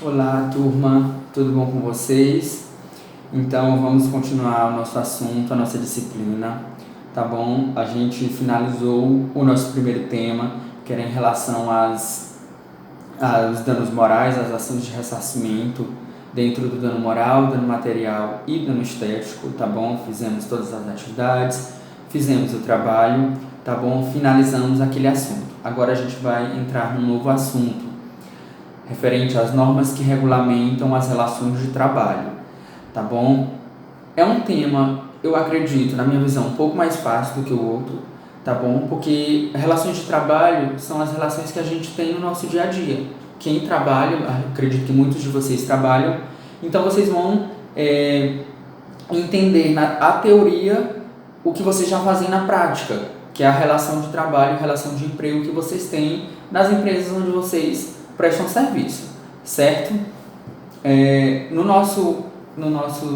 Olá, turma, tudo bom com vocês? Então, vamos continuar o nosso assunto, a nossa disciplina, tá bom? A gente finalizou o nosso primeiro tema, que era em relação aos danos morais, às ações de ressarcimento dentro do dano moral, dano material e dano estético, tá bom? Fizemos todas as atividades, fizemos o trabalho, tá bom? Finalizamos aquele assunto. Agora a gente vai entrar num novo assunto, referente às normas que regulamentam as relações de trabalho, tá bom? É um tema, eu acredito, na minha visão, um pouco mais fácil do que o outro, tá bom? Porque relações de trabalho são as relações que a gente tem no nosso dia a dia. Quem trabalha, acredito que muitos de vocês trabalham, então vocês vão entender a teoria o que vocês já fazem na prática, que é a relação de trabalho, a relação de emprego que vocês têm nas empresas onde vocês prestam serviço, certo? No nosso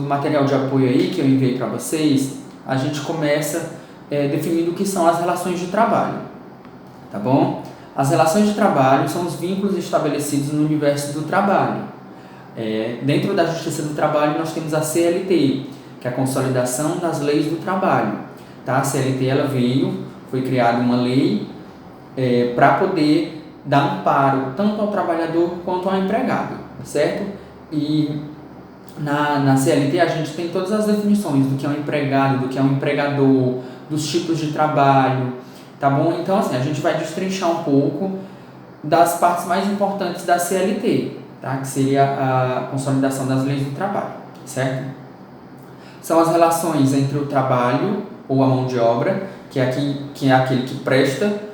material de apoio aí, que eu enviei para vocês, a gente começa definindo o que são as relações de trabalho, tá bom? As relações de trabalho são os vínculos estabelecidos no universo do trabalho. Dentro da Justiça do Trabalho, nós temos a CLT, que é a Consolidação das Leis do Trabalho, tá? A CLT, ela foi criada uma lei para poder dar amparo tanto ao trabalhador quanto ao empregado, certo? E na CLT a gente tem todas as definições do que é um empregado, do que é um empregador, dos tipos de trabalho, tá bom? Então, assim, a gente vai destrinchar um pouco das partes mais importantes da CLT, tá? Que seria a consolidação das leis do trabalho, certo? São as relações entre o trabalho ou a mão de obra, que é aquele que presta.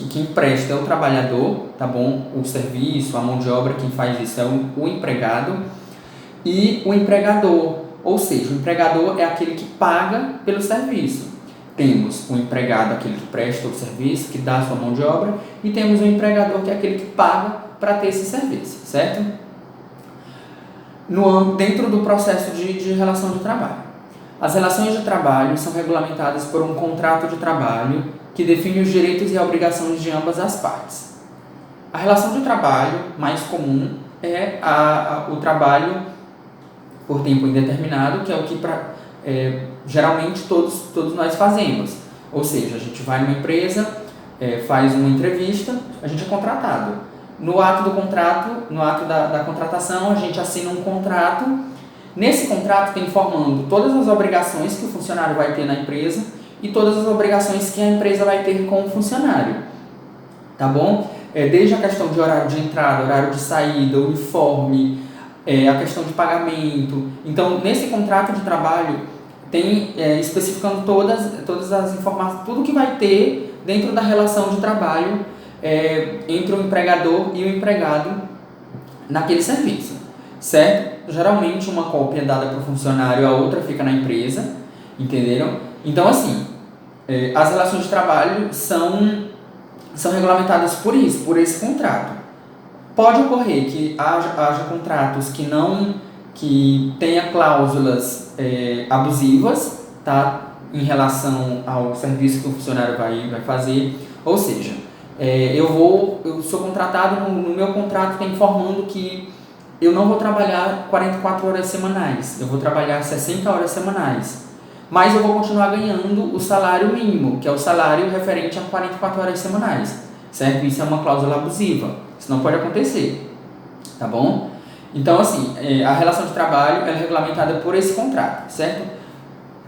Quem presta é o trabalhador, tá bom? O serviço, a mão de obra, quem faz isso é o empregado, e o empregador, ou seja, o empregador é aquele que paga pelo serviço. Temos o empregado, aquele que presta o serviço, que dá a sua mão de obra, e temos o empregador, que é aquele que paga para ter esse serviço, certo? Dentro do processo de relação de trabalho. As relações de trabalho são regulamentadas por um contrato de trabalho que define os direitos e obrigações de ambas as partes. A relação de trabalho mais comum é o trabalho por tempo indeterminado, que é o que geralmente todos nós fazemos. Ou seja, a gente vai numa empresa, faz uma entrevista, a gente é contratado. No ato da contratação, a gente assina um contrato. Nesse contrato tem informando todas as obrigações que o funcionário vai ter na empresa e todas as obrigações que a empresa vai ter com o funcionário, tá bom? Desde a questão de horário de entrada, horário de saída, uniforme, a questão de pagamento. Então, nesse contrato de trabalho, tem especificando todas as informações, tudo que vai ter dentro da relação de trabalho entre o empregador e o empregado naquele serviço, certo? Geralmente, uma cópia é dada para o funcionário, a outra fica na empresa, entenderam? Então, assim, as relações de trabalho são regulamentadas por isso, por esse contrato. Pode ocorrer que haja contratos que tenha cláusulas abusivas, tá? Em relação ao serviço que o funcionário vai fazer. Ou seja, eu sou contratado, no meu contrato tem informando que eu não vou trabalhar 44 horas semanais, eu vou trabalhar 60 horas semanais. Mas eu vou continuar ganhando o salário mínimo, que é o salário referente a 44 horas semanais, certo? Isso é uma cláusula abusiva, isso não pode acontecer, tá bom? Então, assim, a relação de trabalho é regulamentada por esse contrato, certo?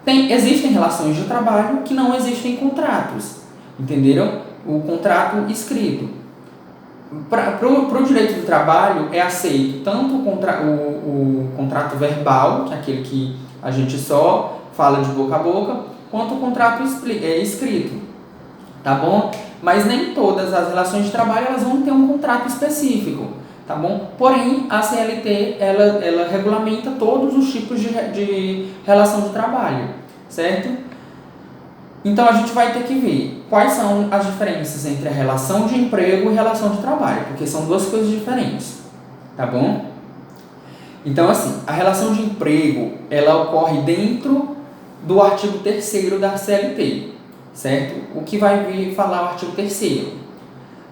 Existem relações de trabalho que não existem contratos, entenderam? O contrato escrito. Para o direito do trabalho é aceito tanto o contrato verbal, que é aquele que a gente só fala de boca a boca, quanto o contrato escrito, tá bom? Mas nem todas as relações de trabalho elas vão ter um contrato específico, tá bom? Porém, a CLT ela regulamenta todos os tipos de relação de trabalho, certo? Então, a gente vai ter que ver quais são as diferenças entre a relação de emprego e relação de trabalho, porque são duas coisas diferentes, tá bom? Então, assim, a relação de emprego, ela ocorre dentro do artigo 3º da CLT, certo? O que vai vir falar o artigo 3º?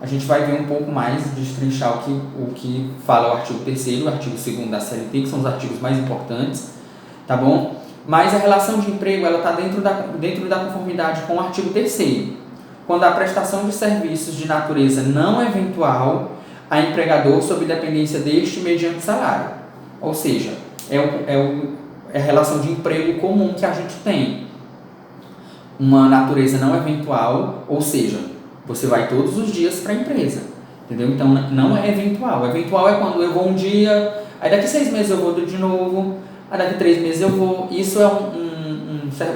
a gente vai ver um pouco mais, destrinchar o que fala o artigo 3º e o artigo 2º da CLT, que são os artigos mais importantes, tá bom? Mas a relação de emprego está dentro da conformidade com o artigo 3º. Quando a prestação de serviços de natureza não eventual a empregador sob dependência deste mediante salário. Ou seja, é a relação de emprego comum que a gente tem. Uma natureza não eventual, ou seja, você vai todos os dias para a empresa, entendeu? Então, não é eventual. Eventual é quando eu vou um dia, aí daqui 6 meses eu vou de novo, aí daqui 3 meses eu vou. Isso é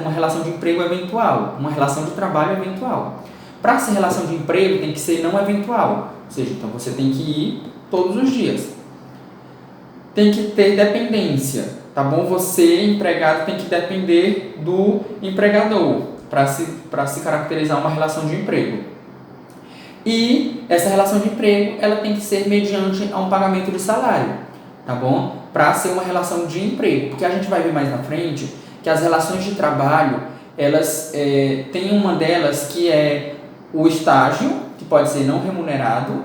uma relação de emprego eventual, uma relação de trabalho eventual. Para ser relação de emprego, tem que ser não eventual, ou seja, então você tem que ir todos os dias. Tem que ter dependência, tá bom? Você, empregado, tem que depender do empregador para se caracterizar uma relação de emprego. E essa relação de emprego, ela tem que ser mediante a um pagamento de salário, tá bom? Para ser uma relação de emprego, porque a gente vai ver mais na frente que as relações de trabalho, elas tem uma delas que é o estágio, que pode ser não remunerado,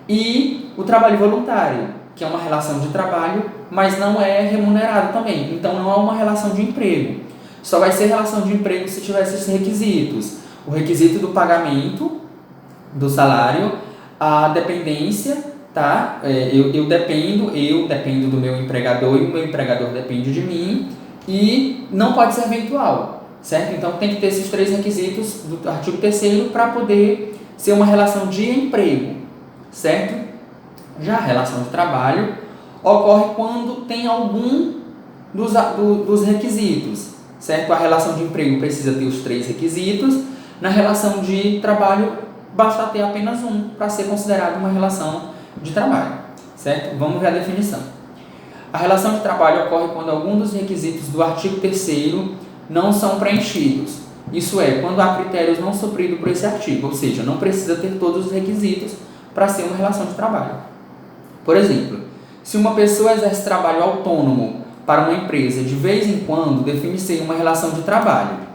e o trabalho voluntário, que é uma relação de trabalho, mas não é remunerado também. Então, não é uma relação de emprego. Só vai ser relação de emprego se tiver esses requisitos. O requisito do pagamento do salário, a dependência, tá? Eu dependo do meu empregador e o meu empregador depende de mim, e não pode ser eventual, certo? Então, tem que ter esses 3 requisitos do artigo 3º para poder ser uma relação de emprego, certo? Já a relação de trabalho ocorre quando tem algum dos requisitos, certo? A relação de emprego precisa ter os 3 requisitos, na relação de trabalho basta ter apenas um para ser considerado uma relação de trabalho, certo? Vamos ver a definição. A relação de trabalho ocorre quando algum dos requisitos do artigo 3º não são preenchidos. Isso é, quando há critérios não supridos por esse artigo, ou seja, não precisa ter todos os requisitos para ser uma relação de trabalho. Por exemplo, se uma pessoa exerce trabalho autônomo para uma empresa, de vez em quando define-se uma relação de trabalho.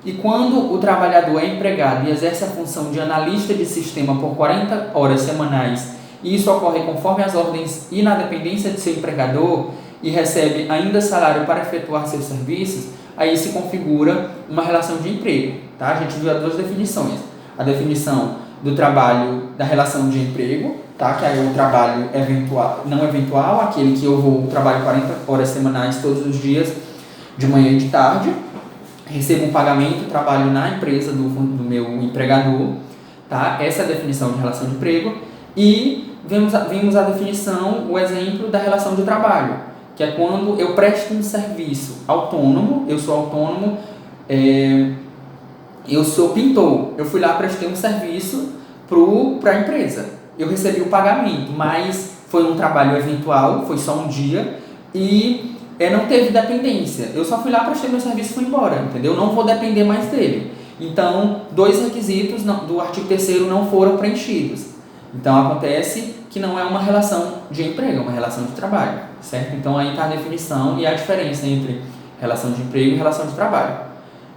E quando o trabalhador é empregado e exerce a função de analista de sistema por 40 horas semanais, e isso ocorre conforme as ordens e na dependência de seu empregador, e recebe ainda salário para efetuar seus serviços, aí se configura uma relação de emprego. Tá? A gente viu as 2 definições. A definição do trabalho, da relação de emprego, tá? Que aí é o trabalho não eventual, aquele que eu trabalho 40 horas semanais todos os dias, de manhã e de tarde, recebo um pagamento, trabalho na empresa do meu empregador, tá? Essa é a definição de relação de emprego. E vimos a definição, o exemplo da relação de trabalho, que é quando eu presto um serviço autônomo, eu sou autônomo, eu sou pintor, eu fui lá, prestei um serviço para a empresa, eu recebi o pagamento, mas foi um trabalho eventual, foi só um dia, e não teve dependência, eu só fui lá, prestei meu serviço e fui embora, entendeu? Não vou depender mais dele. Então, 2 requisitos do artigo 3º não foram preenchidos. Então, acontece que não é uma relação de emprego, é uma relação de trabalho, certo? Então, aí está a definição e a diferença entre relação de emprego e relação de trabalho.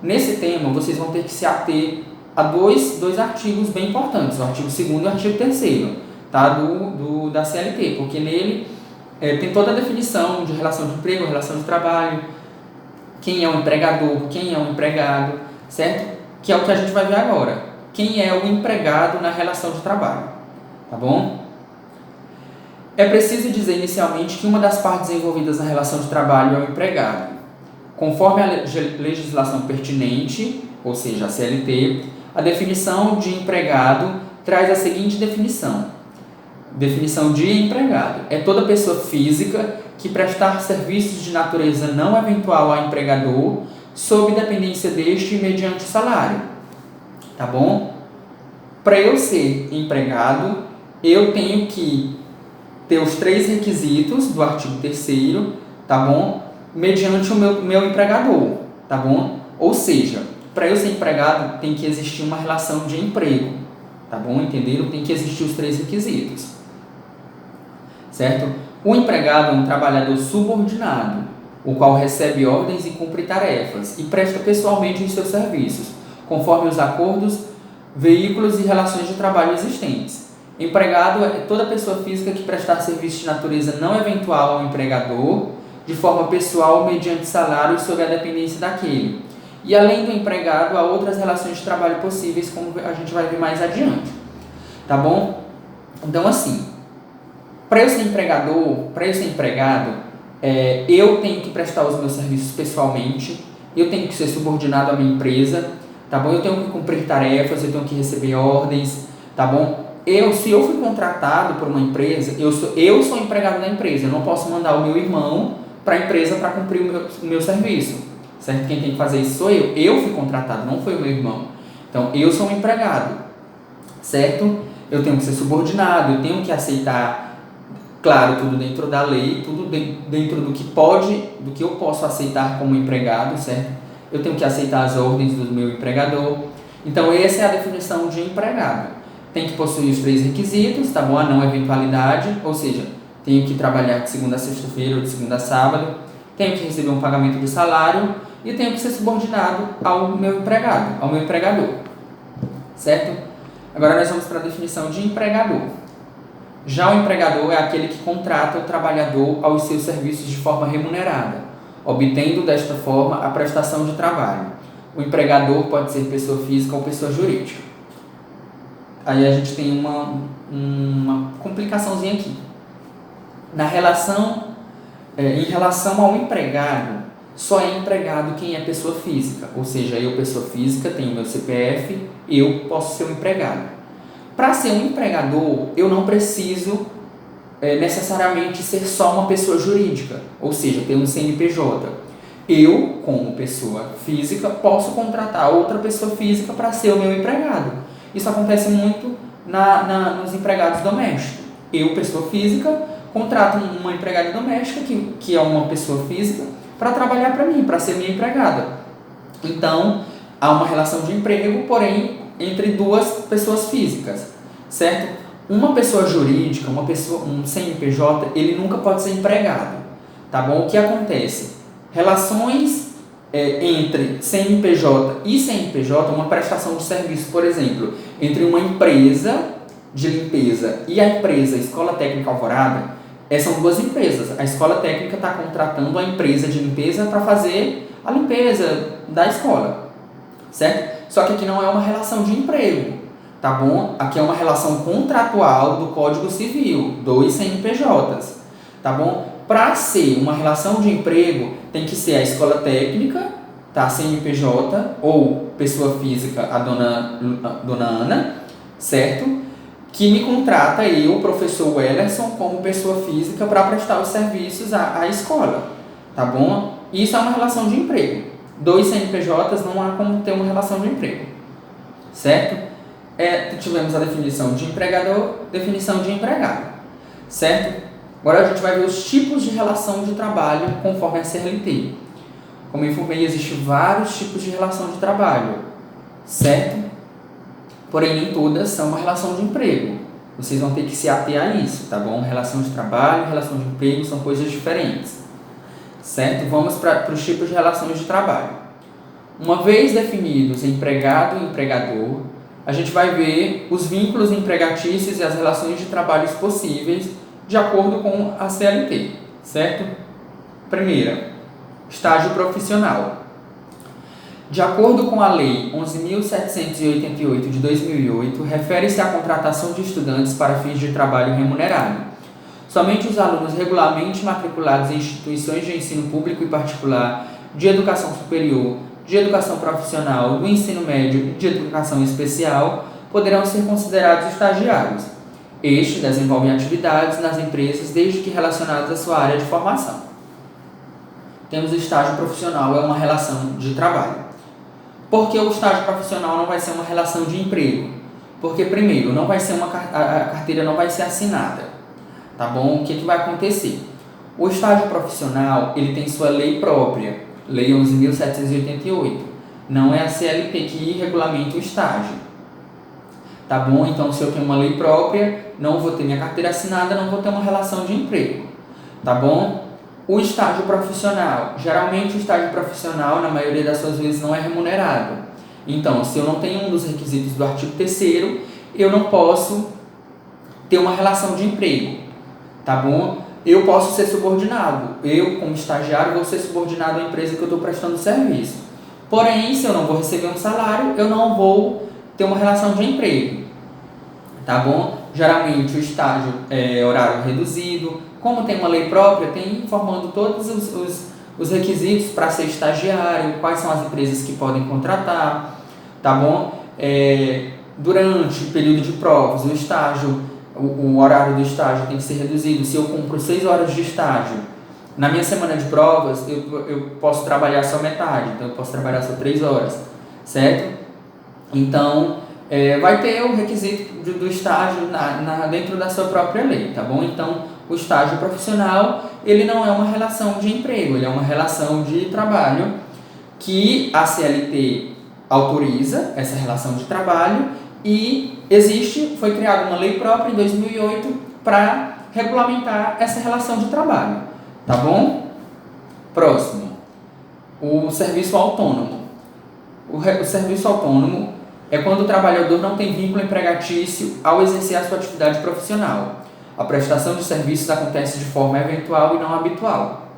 Nesse tema, vocês vão ter que se ater a dois artigos bem importantes, o artigo 2º e o artigo 3º, tá? da CLT, porque nele tem toda a definição de relação de emprego, relação de trabalho, quem é o empregador, quem é o empregado, certo? Que é o que a gente vai ver agora. Quem é o empregado na relação de trabalho, tá bom? É preciso dizer inicialmente que uma das partes envolvidas na relação de trabalho é o empregado. Conforme a legislação pertinente, ou seja, a CLT, a definição de empregado traz a seguinte definição. Definição de empregado: é toda pessoa física que prestar serviços de natureza não eventual ao empregador, sob dependência deste mediante salário. Tá bom? Para eu ser empregado, eu tenho que ter os 3 requisitos do artigo 3º, tá bom? Mediante o meu empregador, tá bom? Ou seja, para eu ser empregado, tem que existir uma relação de emprego, tá bom? Entenderam? Tem que existir os 3 requisitos, certo? O empregado é um trabalhador subordinado, o qual recebe ordens e cumpre tarefas e presta pessoalmente os seus serviços, conforme os acordos, veículos e relações de trabalho existentes. Empregado é toda pessoa física que prestar serviço de natureza não eventual ao empregador, de forma pessoal mediante salário e sob a dependência daquele. E além do empregado, há outras relações de trabalho possíveis, como a gente vai ver mais adiante. Tá bom? Então, assim, para eu ser empregado, eu tenho que prestar os meus serviços pessoalmente, eu tenho que ser subordinado à minha empresa, tá bom? Eu tenho que cumprir tarefas, eu tenho que receber ordens, tá bom? Se eu fui contratado por uma empresa, eu sou empregado da empresa, eu não posso mandar o meu irmão para a empresa para cumprir o meu serviço, certo? Quem tem que fazer isso sou eu fui contratado, não foi o meu irmão. Então, eu sou um empregado, certo? Eu tenho que ser subordinado, eu tenho que aceitar, claro, tudo dentro da lei, tudo dentro do que eu posso aceitar como empregado, certo? Eu tenho que aceitar as ordens do meu empregador. Então, essa é a definição de empregado. Tem que possuir os 3 requisitos, tá bom? A não eventualidade, ou seja, tenho que trabalhar de segunda a sexta-feira ou de segunda a sábado, tenho que receber um pagamento de salário e tenho que ser subordinado ao meu empregado, ao meu empregador, certo? Agora nós vamos para a definição de empregador. Já o empregador é aquele que contrata o trabalhador aos seus serviços de forma remunerada, obtendo desta forma a prestação de trabalho. O empregador pode ser pessoa física ou pessoa jurídica. Aí a gente tem uma complicaçãozinha aqui. Em relação ao empregado, só é empregado quem é pessoa física. Ou seja, eu, pessoa física, tenho meu CPF, eu posso ser um empregado. Para ser um empregador, eu não preciso necessariamente ser só uma pessoa jurídica, ou seja, ter um CNPJ. Eu, como pessoa física, posso contratar outra pessoa física para ser o meu empregado. Isso acontece muito nos empregados domésticos. Eu, pessoa física, contrato uma empregada doméstica, que é uma pessoa física, para trabalhar para mim, para ser minha empregada. Então, há uma relação de emprego, porém, entre 2 pessoas físicas, certo? Uma pessoa jurídica, um CNPJ, ele nunca pode ser empregado, tá bom? O que acontece? Relações entre CNPJ e CNPJ, uma prestação de serviço, por exemplo, entre uma empresa de limpeza e a empresa Escola Técnica Alvorada, são 2 empresas. A Escola Técnica está contratando a empresa de limpeza para fazer a limpeza da escola, certo? Só que aqui não é uma relação de emprego, tá bom? Aqui é uma relação contratual do Código Civil, 2 CNPJs, tá bom? Para ser uma relação de emprego, tem que ser a escola técnica, tá? CNPJ, ou pessoa física, a dona Ana, certo? Que me contrata eu, professor Wellerson, como pessoa física para prestar os serviços à escola, tá bom? Isso é uma relação de emprego. 2 CNPJs não há como ter uma relação de emprego, certo? Tivemos a definição de empregador, definição de empregado, certo? Agora a gente vai ver os tipos de relação de trabalho conforme a CLT. Como eu informei, existem vários tipos de relação de trabalho, certo? Porém, nem todas são uma relação de emprego. Vocês vão ter que se ater a isso, tá bom? Relação de trabalho e relação de emprego são coisas diferentes, certo? Vamos para os tipos de relações de trabalho. Uma vez definidos empregado e empregador, a gente vai ver os vínculos empregatícios e as relações de trabalhos possíveis de acordo com a CLT, certo? Primeira, estágio profissional. De acordo com a Lei 11.788 de 2008, refere-se à contratação de estudantes para fins de trabalho remunerado. Somente os alunos regularmente matriculados em instituições de ensino público e particular, de educação superior, de educação profissional, do ensino médio e de educação especial poderão ser considerados estagiários. Estes desenvolvem atividades nas empresas desde que relacionadas à sua área de formação. Temos o estágio profissional, é uma relação de trabalho. Por que o estágio profissional não vai ser uma relação de emprego? Porque, primeiro, a carteira não vai ser assinada, tá bom? O que vai acontecer? O estágio profissional, ele tem sua lei própria, Lei 11.788. Não é a CLT que regulamenta o estágio. Tá bom? Então, se eu tenho uma lei própria, não vou ter minha carteira assinada, não vou ter uma relação de emprego. Tá bom? O estágio profissional. Geralmente, o estágio profissional, na maioria das suas vezes, não é remunerado. Então, se eu não tenho um dos requisitos do artigo 3º, eu não posso ter uma relação de emprego, tá bom? Eu posso ser subordinado, eu como estagiário vou ser subordinado à empresa que eu estou prestando serviço. Porém, se eu não vou receber um salário, eu não vou ter uma relação de emprego, tá bom? Geralmente o estágio é horário reduzido, como tem uma lei própria, tem informando todos os requisitos para ser estagiário, quais são as empresas que podem contratar, tá bom? Durante o período de provas, o estágio, o horário do estágio tem que ser reduzido. Se eu cumpro 6 horas de estágio, na minha semana de provas, eu posso trabalhar só metade, então eu posso trabalhar só 3 horas, certo? Então, vai ter o requisito do estágio dentro da sua própria lei, tá bom? Então, o estágio profissional, ele não é uma relação de emprego, ele é uma relação de trabalho que a CLT autoriza essa relação de trabalho e foi criada uma lei própria em 2008 para regulamentar essa relação de trabalho, tá bom? Próximo, o serviço autônomo. O serviço autônomo é quando o trabalhador não tem vínculo empregatício ao exercer a sua atividade profissional. A prestação de serviços acontece de forma eventual e não habitual.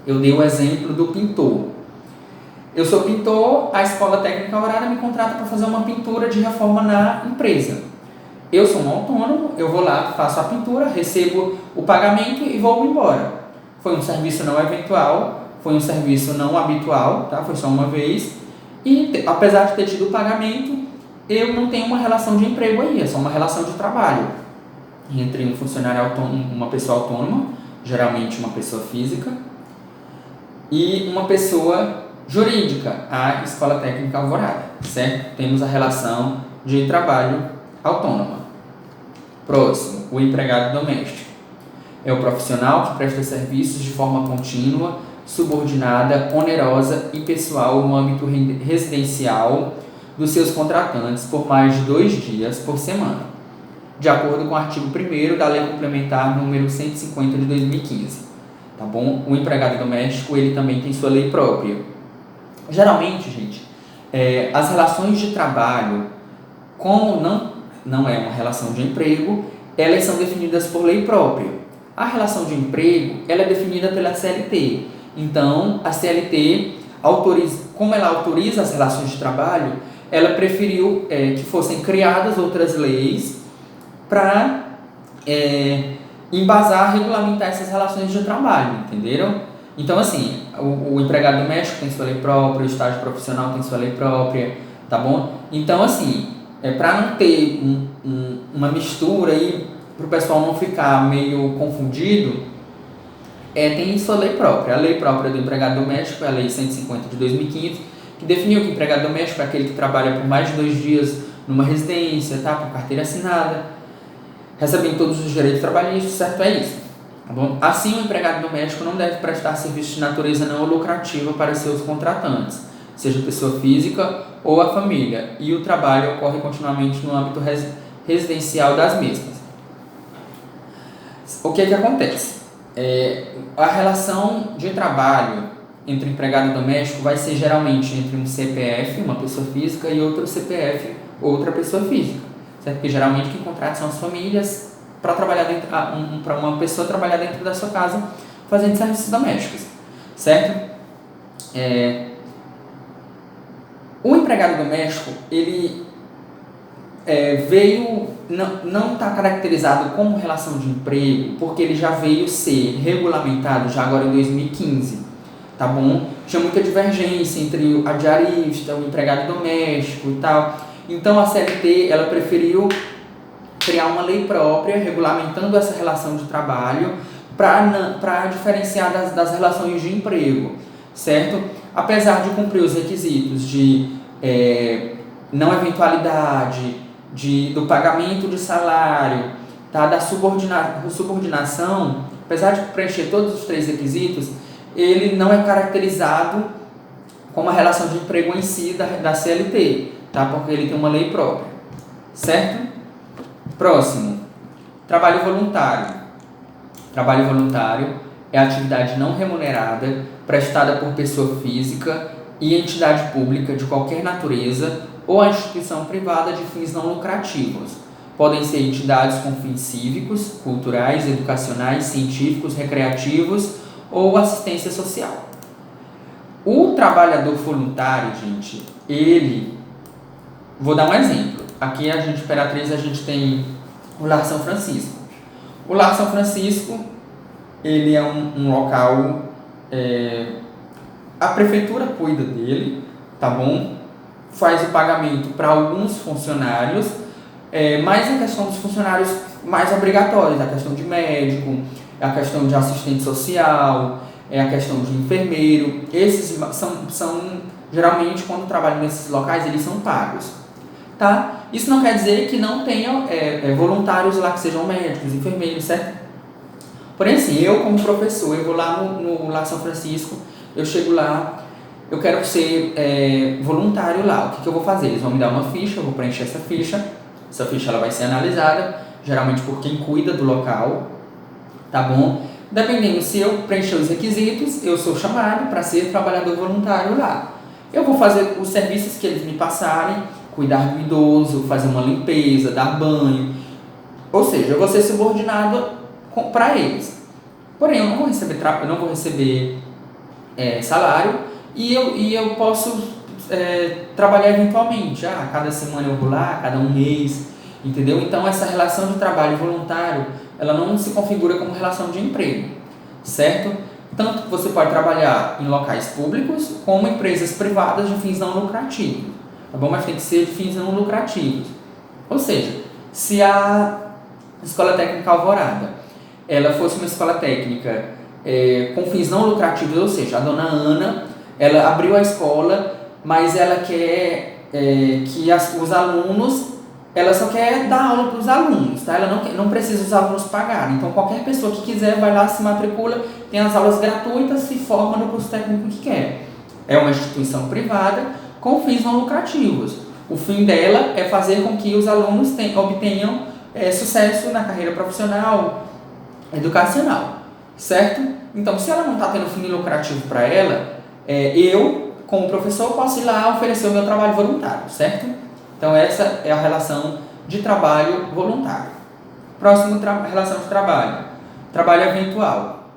Eu dei o exemplo do pintor. Eu sou pintor, a Escola Técnica Alvorada me contrata para fazer uma pintura de reforma na empresa. Eu sou um autônomo, eu vou lá, faço a pintura, recebo o pagamento e vou embora. Foi um serviço não eventual, foi um serviço não habitual, tá? Foi só uma vez. E apesar de ter tido o pagamento, eu não tenho uma relação de emprego aí, é só uma relação de trabalho entre um funcionário autônomo, uma pessoa autônoma, geralmente uma pessoa física, e uma pessoa jurídica, a Escola Técnica Alvorada, certo? Temos a relação de trabalho autônoma. Próximo, o empregado doméstico. É o profissional que presta serviços de forma contínua, subordinada, onerosa e pessoal no âmbito residencial dos seus contratantes por mais de 2 dias por semana, de acordo com o artigo 1º da Lei Complementar número 150 de 2015, tá bom? O empregado doméstico, ele também tem sua lei própria. Geralmente, gente, as relações de trabalho, como não é uma relação de emprego, elas são definidas por lei própria. A relação de emprego, ela é definida pela CLT. Então, a CLT, como ela autoriza as relações de trabalho, ela preferiu que fossem criadas outras leis para embasar, regulamentar essas relações de trabalho, entenderam? Então, assim, o empregado doméstico tem sua lei própria, o estágio profissional tem sua lei própria, tá bom? Então, assim, para não ter uma mistura aí, para o pessoal não ficar meio confundido, tem sua lei própria. A lei própria do empregado doméstico é a Lei 150 de 2015, que definiu que o empregado doméstico é aquele que trabalha por mais de 2 dias numa residência, tá? Com carteira assinada, recebendo todos os direitos trabalhistas, certo? É isso. Tá bom? Assim, o empregado doméstico não deve prestar serviço de natureza não lucrativa para seus contratantes, seja pessoa física ou a família, e o trabalho ocorre continuamente no âmbito residencial das mesmas. O que acontece? A relação de trabalho entre empregado doméstico vai ser geralmente entre um CPF, uma pessoa física, e outro CPF, outra pessoa física, certo? Porque geralmente quem contrata são as famílias para trabalhar para uma pessoa trabalhar dentro da sua casa fazendo serviços domésticos, certo? O empregado doméstico, ele não está caracterizado como relação de emprego, porque ele já veio ser regulamentado já agora em 2015, tá bom? Tinha muita divergência entre a diarista, o empregado doméstico e tal. Então a CLT, ela preferiu criar uma lei própria regulamentando essa relação de trabalho para diferenciar das relações de emprego, certo? Apesar de cumprir os requisitos de não eventualidade, do pagamento de salário, tá? Da subordinação, apesar de preencher todos os 3 requisitos, ele não é caracterizado como a relação de emprego em si da CLT, tá? Porque ele tem uma lei própria, certo? Próximo, trabalho voluntário. Trabalho voluntário é a atividade não remunerada prestada por pessoa física e entidade pública de qualquer natureza ou a instituição privada de fins não lucrativos, Podem ser entidades com fins cívicos, culturais, educacionais, científicos, recreativos ou assistência social. O trabalhador voluntário, gente, vou dar um exemplo. Aqui a gente, Imperatriz, a gente tem o Lar São Francisco. O Lar São Francisco, ele é um local, a prefeitura cuida dele, tá bom? Faz o pagamento para alguns funcionários, mas a questão dos funcionários mais obrigatórios, a questão de médico, a questão de assistente social, a questão de enfermeiro, esses são geralmente, quando trabalham nesses locais, eles são pagos, tá? Isso não quer dizer que não tenham voluntários lá que sejam médicos, enfermeiros, certo? Porém, assim, eu como professor, eu vou lá no Lar São Francisco, eu chego lá, eu quero ser voluntário lá. O que eu vou fazer? Eles vão me dar uma ficha, eu vou preencher essa ficha ela vai ser analisada, geralmente por quem cuida do local, tá bom? Dependendo se eu preencher os requisitos, eu sou chamado para ser trabalhador voluntário lá. Eu vou fazer os serviços que eles me passarem, cuidar do idoso, fazer uma limpeza, dar banho, ou seja, eu vou ser subordinado para eles. Porém, eu não vou receber salário e eu posso trabalhar eventualmente. Cada semana eu vou lá, cada um mês, entendeu? Então, essa relação de trabalho voluntário, ela não se configura como relação de emprego, certo? Tanto que você pode trabalhar em locais públicos como empresas privadas de fins não lucrativos, tá bom? Mas tem que ser de fins não lucrativos. Ou seja, se a Escola Técnica Alvorada, ela fosse uma escola técnica com fins não lucrativos, ou seja, a dona Ana, ela abriu a escola, mas ela quer que os alunos, ela só quer dar aula para os alunos, tá? Ela não precisa os alunos pagarem. Então, qualquer pessoa que quiser vai lá, se matricula, tem as aulas gratuitas, se forma no curso técnico que quer. É uma instituição privada com fins não lucrativos. O fim dela é fazer com que os alunos obtenham sucesso na carreira profissional, educacional, certo? Então, se ela não está tendo fim lucrativo para ela, eu, como professor, posso ir lá oferecer o meu trabalho voluntário, certo? Então, essa é a relação de trabalho voluntário. Próximo, relação de trabalho. Trabalho eventual.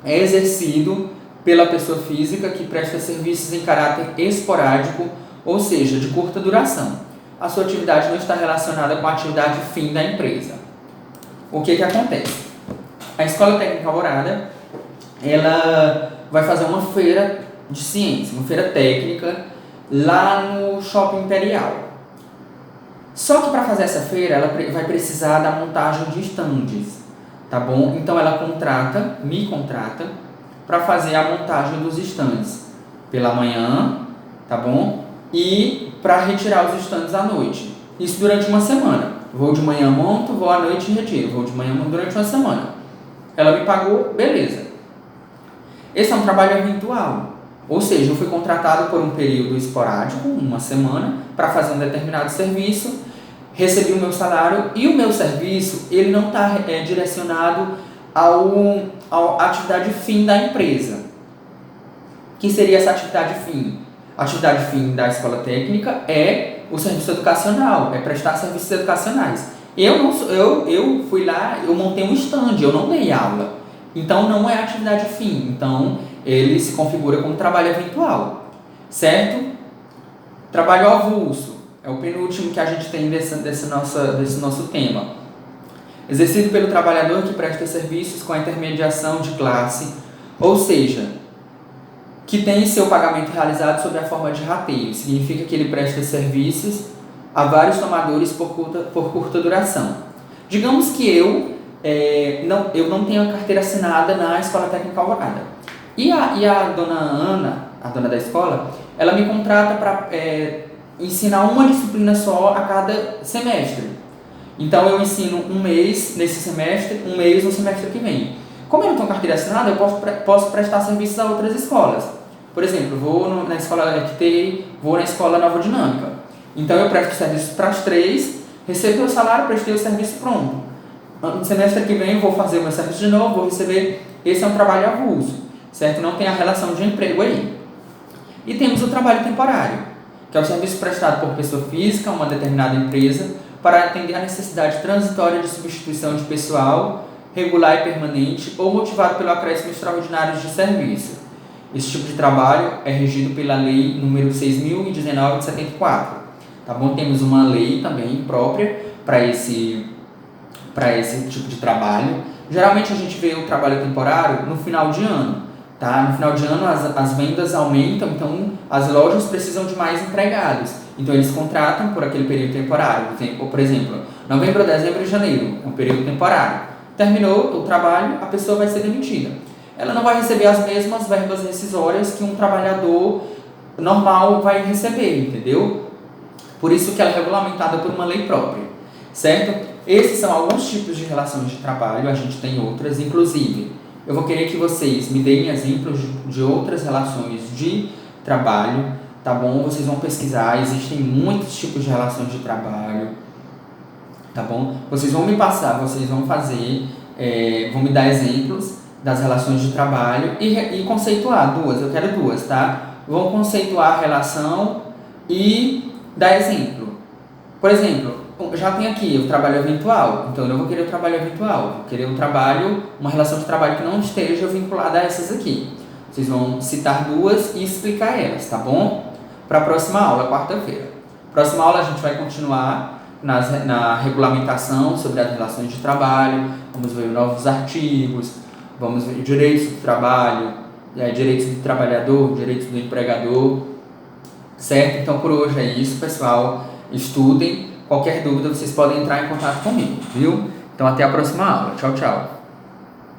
É exercido pela pessoa física que presta serviços em caráter esporádico, ou seja, de curta duração. A sua atividade não está relacionada com a atividade fim da empresa. O que acontece? A Escola Técnica Alvorada, ela vai fazer uma feira de ciência, uma feira técnica, lá no Shopping Imperial. Só que para fazer essa feira, ela vai precisar da montagem de estandes, tá bom? Então ela me contrata para fazer a montagem dos estandes pela manhã, tá bom? E para retirar os estandes à noite. Isso durante uma semana. Vou de manhã, monto, vou à noite e retiro. Vou de manhã, monto durante uma semana. Ela me pagou, beleza. Esse é um trabalho eventual. Ou seja, eu fui contratado por um período esporádico, uma semana, para fazer um determinado serviço, recebi o meu salário e o meu serviço, ele não está direcionado à atividade fim da empresa. Que seria essa atividade fim? A atividade fim da escola técnica é o serviço educacional, é prestar serviços educacionais. Eu fui lá, eu montei um stand, eu não dei aula. Então, não é atividade fim. Então, ele se configura como trabalho eventual, certo? Trabalho avulso é o penúltimo que a gente tem desse nosso tema. Exercido pelo trabalhador que presta serviços com a intermediação de classe, ou seja, que tem seu pagamento realizado sob a forma de rateio. Significa que ele presta serviços a vários tomadores por curta duração. Digamos que eu não tenho a carteira assinada na Escola Técnica Alvorada. E a dona Ana, a dona da escola, ela me contrata para ensinar uma disciplina só a cada semestre. Então, eu ensino um mês nesse semestre, um mês no semestre que vem. Como eu não tenho carteira assinada, eu posso prestar serviços a outras escolas. Por exemplo, vou na escola EQT, vou na escola Nova Dinâmica. Então, eu presto serviços para as 3, recebo o salário, prestei o serviço, pronto. No semestre que vem, eu vou fazer o meu serviço de novo, vou receber. Esse é um trabalho avulso, certo? Não tem a relação de emprego aí. E temos o trabalho temporário, que é o serviço prestado por pessoa física a uma determinada empresa para atender à necessidade transitória de substituição de pessoal regular e permanente ou motivado pelo acréscimo extraordinário de serviço. Esse tipo de trabalho é regido pela Lei número 6.019 de 74. Tá bom? Temos uma lei também própria para esse tipo de trabalho. Geralmente a gente vê o trabalho temporário no final de ano. Tá? No final de ano as vendas aumentam, então as lojas precisam de mais empregados. Então eles contratam por aquele período temporário. Por exemplo, novembro, dezembro e janeiro, é um período temporário. Terminou o trabalho, a pessoa vai ser demitida. Ela não vai receber as mesmas verbas rescisórias que um trabalhador normal vai receber, entendeu? Por isso que ela é regulamentada por uma lei própria, certo? Esses são alguns tipos de relações de trabalho, a gente tem outras, inclusive eu vou querer que vocês me deem exemplos de outras relações de trabalho, tá bom? Vocês vão pesquisar, existem muitos tipos de relações de trabalho, tá bom? Vocês vão me passar, vocês vão fazer, vão me dar exemplos das relações de trabalho e conceituar duas, eu quero duas, tá? Vão conceituar a relação e dar exemplo. Por exemplo, já tem aqui o trabalho eventual, então eu não vou querer o trabalho eventual, vou querer uma relação de trabalho que não esteja vinculada a essas aqui. Vocês vão citar duas e explicar elas, tá bom? Para a próxima aula, quarta-feira. Próxima aula a gente vai continuar na regulamentação sobre as relações de trabalho, vamos ver novos artigos, vamos ver direitos do trabalho, direitos do trabalhador, direitos do empregador, certo? Então por hoje é isso, pessoal. Estudem. Qualquer dúvida vocês podem entrar em contato comigo, viu? Então até a próxima aula. Tchau, tchau.